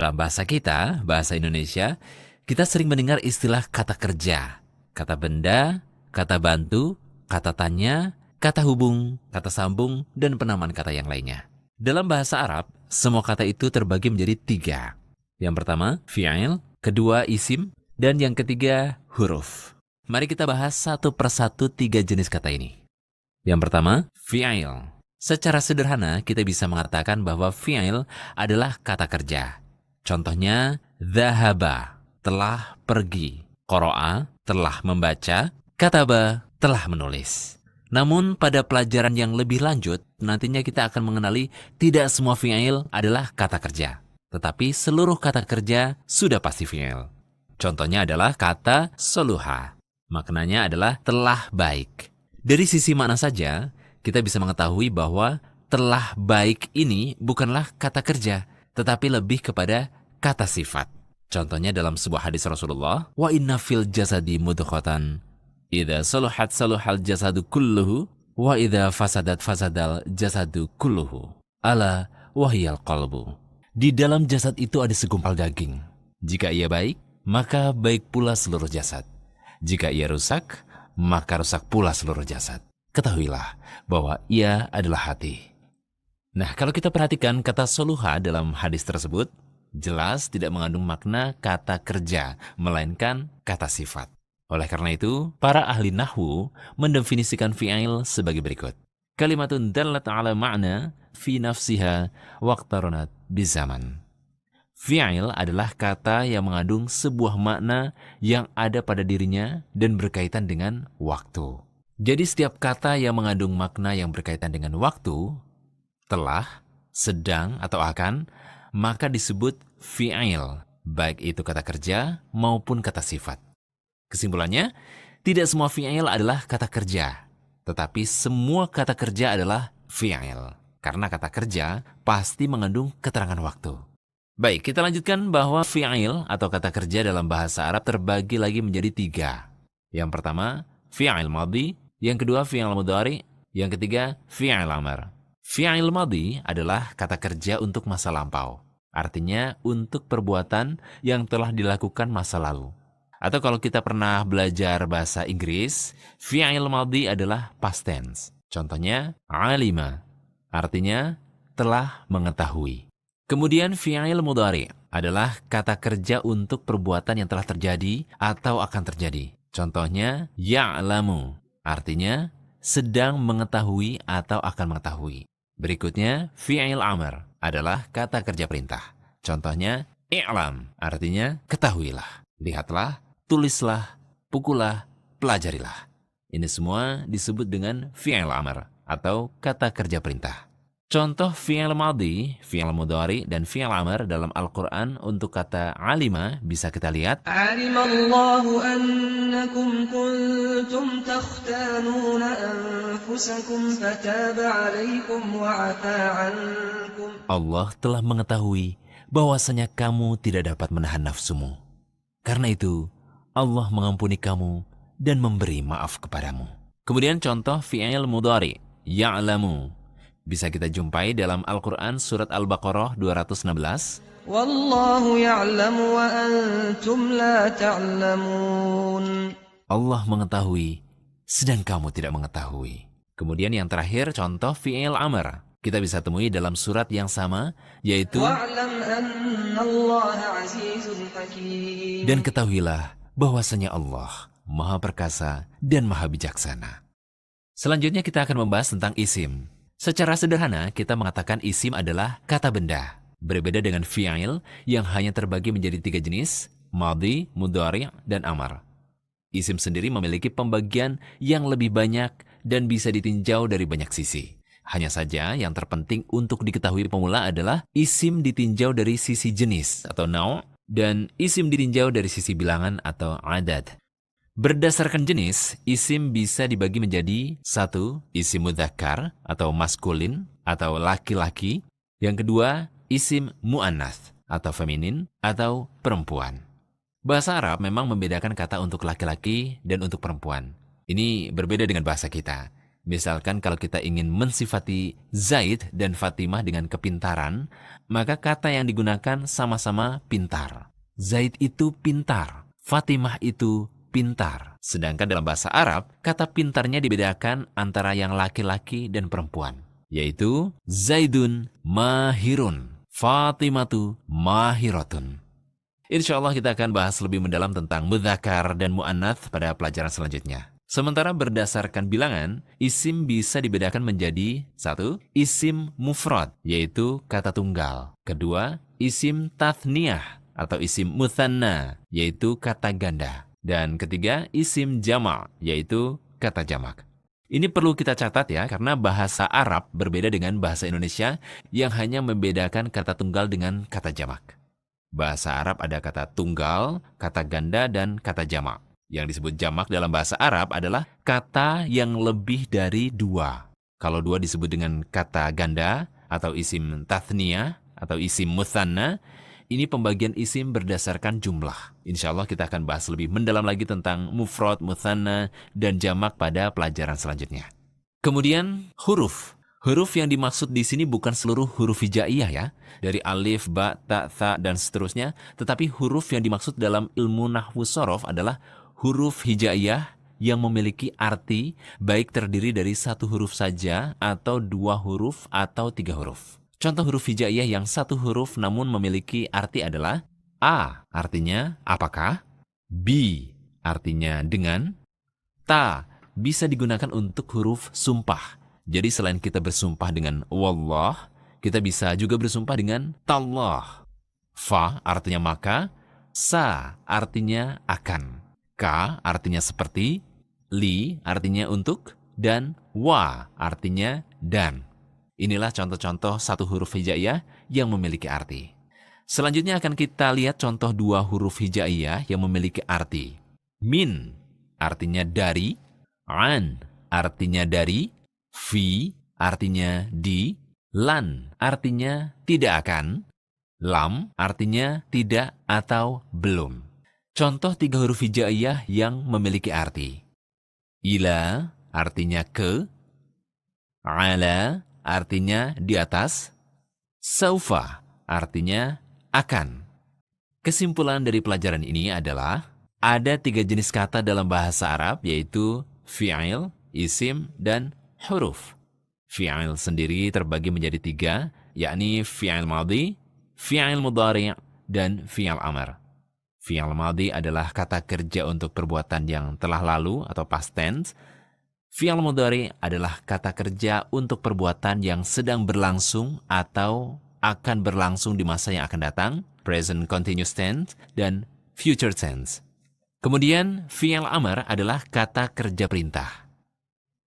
Dalam bahasa kita, bahasa Indonesia, kita sering mendengar istilah kata kerja, kata benda, kata bantu, kata tanya, kata hubung, kata sambung, dan penamaan kata yang lainnya. Dalam bahasa Arab, semua kata itu terbagi menjadi 3. Yang pertama, fi'il, kedua isim, dan yang ketiga huruf. Mari kita bahas satu persatu 3 jenis kata ini. Yang pertama, fi'il. Secara sederhana, kita bisa mengatakan bahwa fi'il adalah kata kerja. Contohnya, dhahaba, telah pergi. Qara'a, telah membaca. Kataba, telah menulis. Namun, pada pelajaran yang lebih lanjut, nantinya kita akan mengenali tidak semua fi'il adalah kata kerja. Tetapi seluruh kata kerja sudah pasti fi'il. Contohnya adalah kata soluha. Maknanya adalah telah baik. Dari sisi makna saja, kita bisa mengetahui bahwa telah baik ini bukanlah kata kerja, tetapi lebih kepada kata sifat. Contohnya dalam sebuah hadis Rasulullah, wa inna fil jasadi mudghatan, idza saluhat saluhal jasadu kulluhu, wa idza fasadat fasadal jasadu kulluhu. Ala wahyal qalbu. Di dalam jasad itu ada segumpal daging. Jika ia baik, maka baik pula seluruh jasad. Jika ia rusak, maka rusak pula seluruh jasad. Ketahuilah bahwa ia adalah hati. Nah, kalau kita perhatikan kata soluha dalam hadis tersebut, jelas tidak mengandung makna kata kerja, melainkan kata sifat. Oleh karena itu, para ahli nahwu mendefinisikan fi'il sebagai berikut. Kalimatun dallat ala ma'na fi nafsiha waqtaranat bizaman. Fi'il adalah kata yang mengandung sebuah makna yang ada pada dirinya dan berkaitan dengan waktu. Jadi setiap kata yang mengandung makna yang berkaitan dengan waktu, telah, sedang, atau akan, maka disebut fi'il, baik itu kata kerja maupun kata sifat. Kesimpulannya, tidak semua fi'il adalah kata kerja, tetapi semua kata kerja adalah fi'il. Karena kata kerja pasti mengandung keterangan waktu. Baik, kita lanjutkan bahwa fi'il atau kata kerja dalam bahasa Arab terbagi lagi menjadi 3. Yang pertama, fi'il madhi. Yang kedua, fi'il mudhari. Yang ketiga, fi'il amr. Fi'il madhi adalah kata kerja untuk masa lampau. Artinya untuk perbuatan yang telah dilakukan masa lalu. Atau kalau kita pernah belajar bahasa Inggris, fi'il madhi adalah past tense. Contohnya, alima. Artinya telah mengetahui. Kemudian fi'il mudhari adalah kata kerja untuk perbuatan yang telah terjadi atau akan terjadi. Contohnya, ya'lamu. Artinya sedang mengetahui atau akan mengetahui. Berikutnya, fi'il amr adalah kata kerja perintah. Contohnya, i'lam. Artinya ketahuilah, lihatlah, tulislah, pukullah, pelajarilah. Ini semua disebut dengan fi'il amr atau kata kerja perintah. Contoh fi'il madhi, fi'il mudhari, dan fi'il amr dalam Al-Quran untuk kata alima bisa kita lihat. Alimallahu annakum kuntum takhtanuna anfusakum fataba alaikum wa afa ankum. Allah telah mengetahui bahwasanya kamu tidak dapat menahan nafsumu. Karena itu, Allah mengampuni kamu dan memberi maaf kepadamu. Kemudian contoh fi'il mudhari, ya'lamu. Bisa kita jumpai dalam Al-Quran surat Al-Baqarah 216. Wallahu ya'lamu wa antum la ta'lamun. Allah mengetahui, sedang kamu tidak mengetahui. Kemudian yang terakhir contoh fi'il amr. Kita bisa temui dalam surat yang sama, yaitu Wa'lam annallaha azizun hakim. dan ketahuilah bahwasanya Allah Maha Perkasa dan Maha Bijaksana. Selanjutnya kita akan membahas tentang isim. Secara sederhana, kita mengatakan isim adalah kata benda. Berbeda dengan fi'il yang hanya terbagi menjadi 3 jenis, madhi, mudhari, dan amar. Isim sendiri memiliki pembagian yang lebih banyak dan bisa ditinjau dari banyak sisi. Hanya saja yang terpenting untuk diketahui pemula adalah isim ditinjau dari sisi jenis atau nau' dan isim ditinjau dari sisi bilangan atau adad. Berdasarkan jenis, isim bisa dibagi menjadi 1. Isim mudzakkar atau maskulin atau laki-laki. Yang kedua, isim mu'annath atau feminin atau perempuan. Bahasa Arab memang membedakan kata untuk laki-laki dan untuk perempuan. Ini berbeda dengan bahasa kita. Misalkan kalau kita ingin mensifati Zaid dan Fatimah dengan kepintaran, maka kata yang digunakan sama-sama pintar. Zaid itu pintar, Fatimah itu pintar. Sedangkan dalam bahasa Arab, kata pintarnya dibedakan antara yang laki-laki dan perempuan, yaitu Zaidun mahirun, Fatimatu mahiratun. Insya Allah kita akan bahas lebih mendalam tentang mudzakkar dan mu'annats pada pelajaran selanjutnya. Sementara berdasarkan bilangan, isim bisa dibedakan menjadi 1. Isim mufrad, yaitu kata tunggal. 2. Isim tathniyah atau isim mutsanna, yaitu kata ganda. Dan 3. Isim jama', yaitu kata jamak. Ini perlu kita catat ya, karena bahasa Arab berbeda dengan bahasa Indonesia yang hanya membedakan kata tunggal dengan kata jamak. Bahasa Arab ada kata tunggal, kata ganda, dan kata jamak. Yang disebut jamak dalam bahasa Arab adalah kata yang lebih dari 2. Kalau 2 disebut dengan kata ganda atau isim tathniyah atau isim mutsanna. Ini pembagian isim berdasarkan jumlah. Insya Allah kita akan bahas lebih mendalam lagi tentang mufrad, mutsanna, dan jamak pada pelajaran selanjutnya. Kemudian huruf. Huruf yang dimaksud di sini bukan seluruh huruf hijaiyah ya, dari alif, ba, ta, tha, dan seterusnya, tetapi huruf yang dimaksud dalam ilmu nahwu shorof adalah huruf hijaiyah yang memiliki arti baik terdiri dari 1 huruf saja atau 2 huruf atau 3 huruf. Contoh huruf hijaiyah yang 1 huruf namun memiliki arti adalah A artinya apakah, B artinya dengan, Ta bisa digunakan untuk huruf sumpah. Jadi selain kita bersumpah dengan wallah, kita bisa juga bersumpah dengan tallah. Fa artinya maka, Sa artinya akan, K artinya seperti, Li artinya untuk, dan Wa artinya dan. Inilah contoh-contoh 1 huruf hijaiyah yang memiliki arti. Selanjutnya akan kita lihat contoh 2 huruf hijaiyah yang memiliki arti. Min artinya dari, An artinya dari, Fi artinya di, Lan artinya tidak akan, Lam artinya tidak atau belum. Contoh 3 huruf hijaiyah yang memiliki arti. Ila artinya ke, ala artinya di atas, saufa artinya akan. Kesimpulan dari pelajaran ini adalah ada 3 jenis kata dalam bahasa Arab, yaitu fi'il, isim, dan huruf. Fi'il sendiri terbagi menjadi 3, yakni fi'il madhi, fi'il mudhari', dan fi'il amr. Fi'il madhi adalah kata kerja untuk perbuatan yang telah lalu atau past tense. Fi'il mudhari' adalah kata kerja untuk perbuatan yang sedang berlangsung atau akan berlangsung di masa yang akan datang, present continuous tense, dan future tense. Kemudian fi'il amr adalah kata kerja perintah.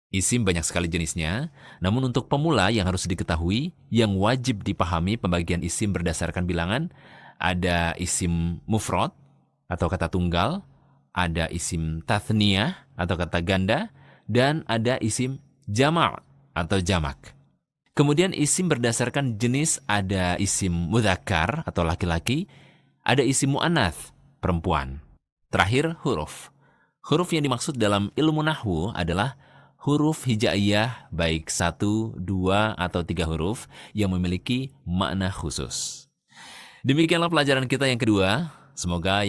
Isim banyak sekali jenisnya, namun untuk pemula yang harus diketahui, yang wajib dipahami pembagian isim berdasarkan bilangan, ada isim mufrad atau kata tunggal, ada isim tathniyah atau kata ganda, dan ada isim jama' atau jamak. Kemudian isim berdasarkan jenis ada isim mudzakkar atau laki-laki, ada isim mu'annats, perempuan. Terakhir huruf. Huruf yang dimaksud dalam ilmu nahwu adalah huruf hijaiyah baik 1, 2, atau 3 huruf yang memiliki makna khusus. Demikianlah pelajaran kita yang kedua. Semoga